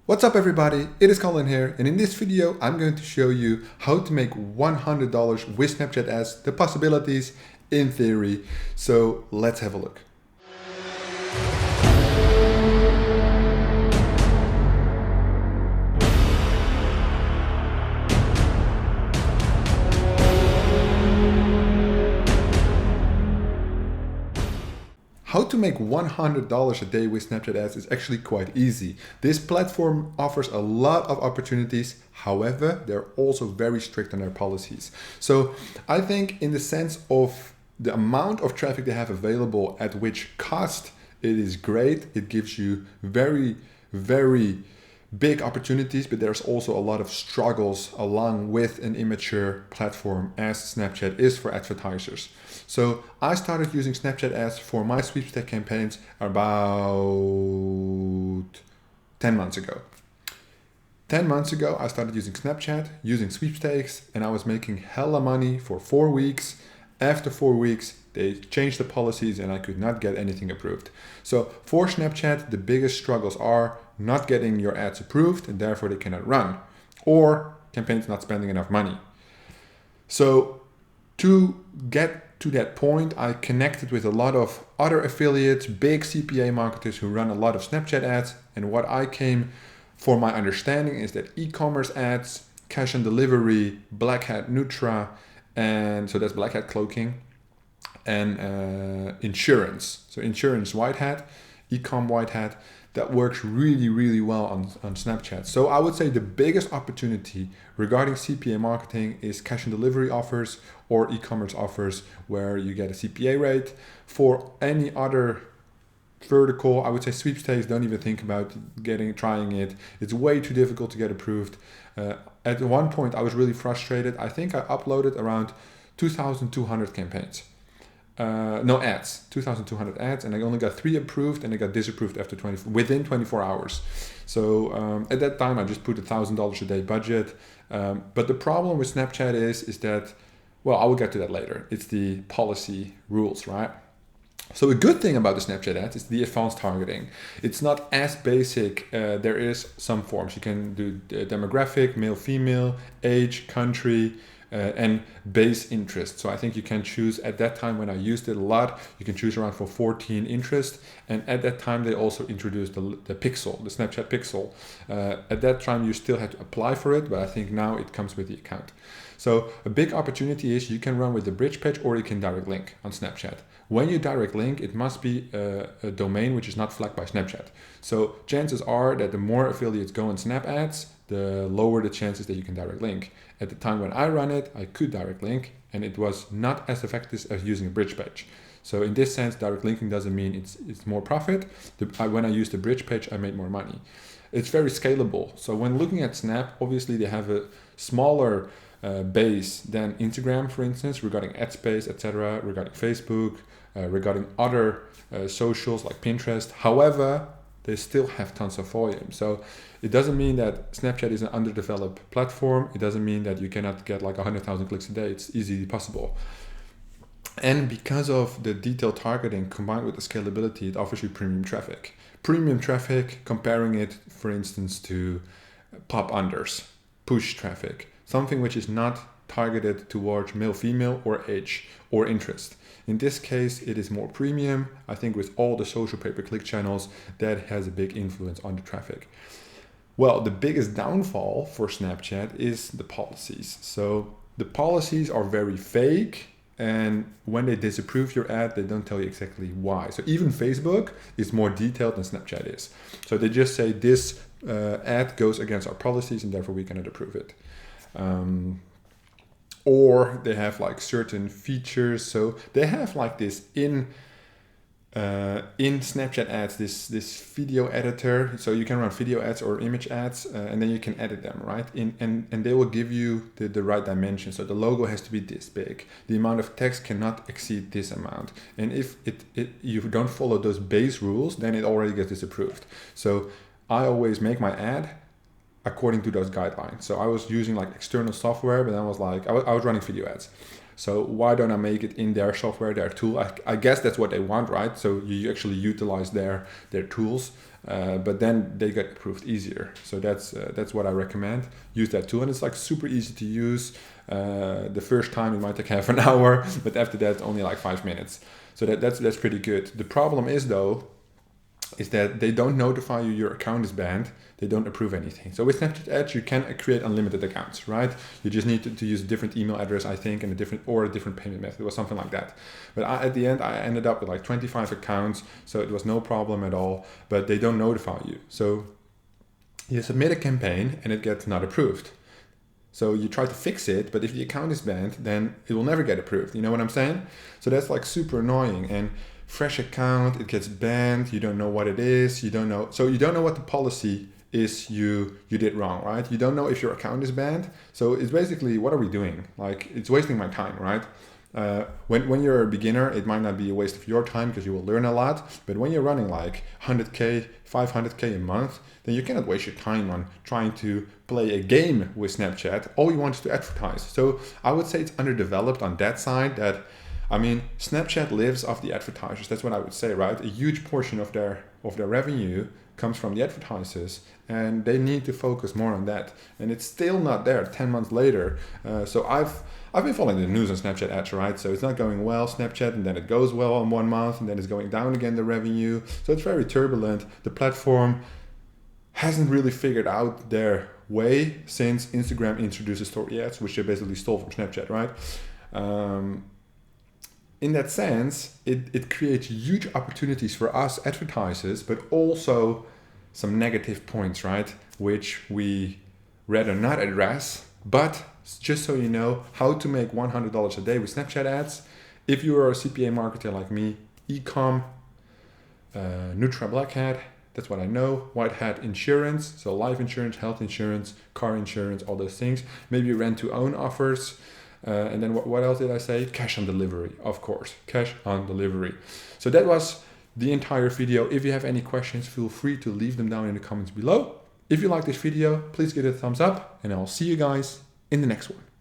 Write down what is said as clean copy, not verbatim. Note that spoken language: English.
What's up everybody, it is Colin here, and in this video I'm going to show you how to make $100 with Snapchat ads, the possibilities in theory. So let's have a look. How to make $100 a day with Snapchat ads is actually quite easy. This platform offers a lot of opportunities. However, they're also very strict on their policies. So I think in the sense of the amount of traffic they have available at which cost, it is great. It gives you very big opportunities, but there's also a lot of struggles along with an immature platform as Snapchat is for advertisers. So I started using Snapchat ads for my sweepstake campaigns about 10 months ago. 10 months ago, I started using Snapchat, using sweepstakes, and I was making hella money for 4 weeks. After 4 weeks, they changed the policies and I could not get anything approved. So for Snapchat, the biggest struggles are not getting your ads approved and therefore they cannot run, or campaigns not spending enough money. So to get to that point, I connected with a lot of other affiliates, big CPA marketers who run a lot of Snapchat ads. And what I came for my understanding is that e-commerce ads, cash on delivery, black hat Nutra, and so that's black hat cloaking, and insurance. So insurance white hat, e-com white hat, that works really well on Snapchat. So I would say the biggest opportunity regarding CPA marketing is cash on delivery offers or e-commerce offers where you get a CPA rate. For any other vertical, I would say sweepstakes, don't even think about trying it. It's way too difficult to get approved. At one point I was really frustrated. I think I uploaded around 2,200 campaigns. Ads, 2,200 ads, and I only got 3 approved, and I got disapproved within 24 hours. So at that time, I just put $1,000 a day budget. But the problem with Snapchat is that, well, I will get to that later. It's the policy rules, right? So a good thing about the Snapchat ads is the advanced targeting. It's not as basic. There is some forms. You can do demographic, male, female, age, country, and base interest. So I think you can choose, at that time when I used it a lot, you can choose around for 14 interest. And at that time they also introduced the pixel, the Snapchat pixel. At that time you still had to apply for it, but I think now it comes with the account. So a big opportunity is you can run with the bridge page or you can direct link on Snapchat. When you direct link, it must be a domain which is not flagged by Snapchat. So chances are that the more affiliates go on Snap ads, the lower the chances that you can direct link. At the time when I ran it, I could direct link, and it was not as effective as using a bridge page. So in this sense, direct linking doesn't mean it's more profit. When I used the bridge page, I made more money. It's very scalable. So when looking at Snap, obviously they have a smaller base than Instagram, for instance, regarding ad space, etc., regarding Facebook, regarding other socials like Pinterest. However, they still have tons of volume. So it doesn't mean that Snapchat is an underdeveloped platform. It doesn't mean that you cannot get like 100,000 clicks a day. It's easily possible. And because of the detailed targeting combined with the scalability, it offers you premium traffic. Premium traffic, comparing it, for instance, to pop unders, push traffic, something which is not targeted towards male, female, or age, or interest. In this case, it is more premium. I think with all the social pay-per-click channels, that has a big influence on the traffic. Well, the biggest downfall for Snapchat is the policies. So the policies are very vague, and when they disapprove your ad, they don't tell you exactly why. So even Facebook is more detailed than Snapchat is. So they just say this ad goes against our policies and therefore we cannot approve it. Or they have like certain features. So they have like this in Snapchat ads, this video editor. So you can run video ads or image ads, and then you can edit them, right? And they will give you the right dimension. So the logo has to be this big. The amount of text cannot exceed this amount. And if you don't follow those base rules, then it already gets disapproved. So I always make my ad according to those guidelines. So I was using like external software, but then I was running video ads. So why don't I make it in their software, their tool? I guess that's what they want, right? So you actually utilize their tools, but then they get approved easier. So that's what I recommend. Use that tool, and it's like super easy to use. The first time it might take half an hour, but after that only like 5 minutes. So that's pretty good. The problem is though, is that they don't notify you your account is banned. They don't approve anything. So with Snapchat Ads, you can create unlimited accounts, right? You just need to use a different email address, I think, and a different payment method or something like that. But at the end, I ended up with like 25 accounts, so it was no problem at all. But they don't notify you. So you submit a campaign and it gets not approved. So you try to fix it, but if the account is banned, then it will never get approved. You know what I'm saying? So that's like super annoying. And fresh account, it gets banned. You don't know what it is. You don't know. So you don't know what the policy is you did wrong, right? You don't know if your account is banned. So it's basically, what are we doing? Like, it's wasting my time, right? When you're a beginner, it might not be a waste of your time because you will learn a lot. But when you're running like 100K, 500K a month, then you cannot waste your time on trying to play a game with Snapchat. All you want is to advertise. So I would say it's underdeveloped on that side. That, I mean, Snapchat lives off the advertisers. That's what I would say, right? A huge portion of their revenue comes from the advertisers, and they need to focus more on that. And it's still not there 10 months later. So I've been following the news on Snapchat ads, right? So it's not going well, Snapchat, and then it goes well in 1 month, and then it's going down again, the revenue. So it's very turbulent. The platform hasn't really figured out their way since Instagram introduced story ads, which they basically stole from Snapchat, right? In that sense, it creates huge opportunities for us advertisers, but also some negative points, right? Which we rather not address. But just so you know how to make $100 a day with Snapchat ads, if you are a CPA marketer like me, e-com, neutral black hat, that's what I know, white hat insurance, so life insurance, health insurance, car insurance, all those things, maybe rent to own offers. And then what else did I say? Cash on delivery, of course. Cash on delivery. So that was the entire video. If you have any questions, feel free to leave them down in the comments below. If you like this video, please give it a thumbs up, and I'll see you guys in the next one.